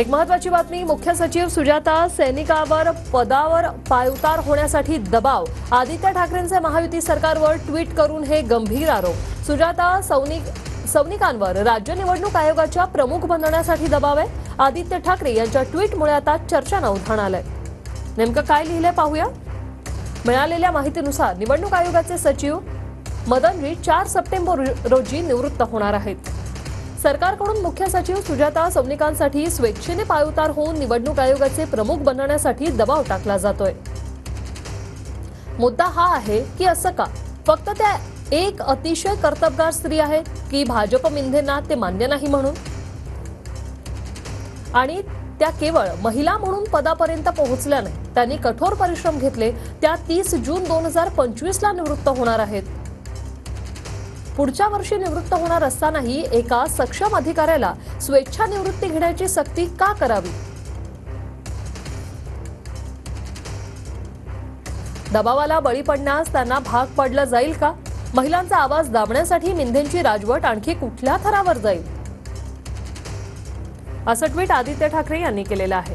एक महत्त्वाची बातमी, मुख्य सचिव सुजाता सैनिकांवर पदावर पायउतार होण्यासाठी दबाव। आदित्य ठाकरेंचे महायुती सरकारवर ट्विट करून हे गंभीर आरोप। सुजाता सैनिकांवर राज्य निवडणूक आयोगाच्या प्रमुख बनवण्यासाठी दबाव आहे। आदित्य ठाकरे यांच्या ट्विटमुळे आता चर्चांना उधाण आलंय। नेमकं काय लिहिलंय पाहूया। मिळालेल्या माहितीनुसार निवडणूक आयोगाचे सचिव मदनजी 4 सप्टेंबर रोजी निवृत्त होणार आहेत। सरकारकडून मुख्य सचिव सुजाता सैनिकांसाठी स्वेच्छेने पायउतार होऊन निवडणूक आयोगाचे प्रमुख बनवण्यासाठी दबाव टाकला जातोय। मुद्दा हा आहे की असं का? फक्त त्या एक अतिशय कर्तबगार स्त्री आहेत की भाजप मिंधेंना ते मान्य नाही म्हणून, आणि त्या केवळ महिला म्हणून पदापर्यंत पोहोचल्या नाही। त्यांनी कठोर परिश्रम घेतले। त्या 30 जून 2025 ला निवृत्त होणार आहेत। पुढच्या वर्षी निवृत्त होणार असतानाही एका सक्षम अधिकाऱ्याला स्वेच्छा निवृत्ती घेण्याची सक्ती का करावी? दबावाला बळी पडण्यास त्यांना भाग पडलं जाईल का? महिलांचा आवाज दाबण्यासाठी मिंधेंची राजवट आणखी कुठल्या थरावर जाईल? असं ट्विट आदित्य ठाकरे यांनी केलेलं आहे।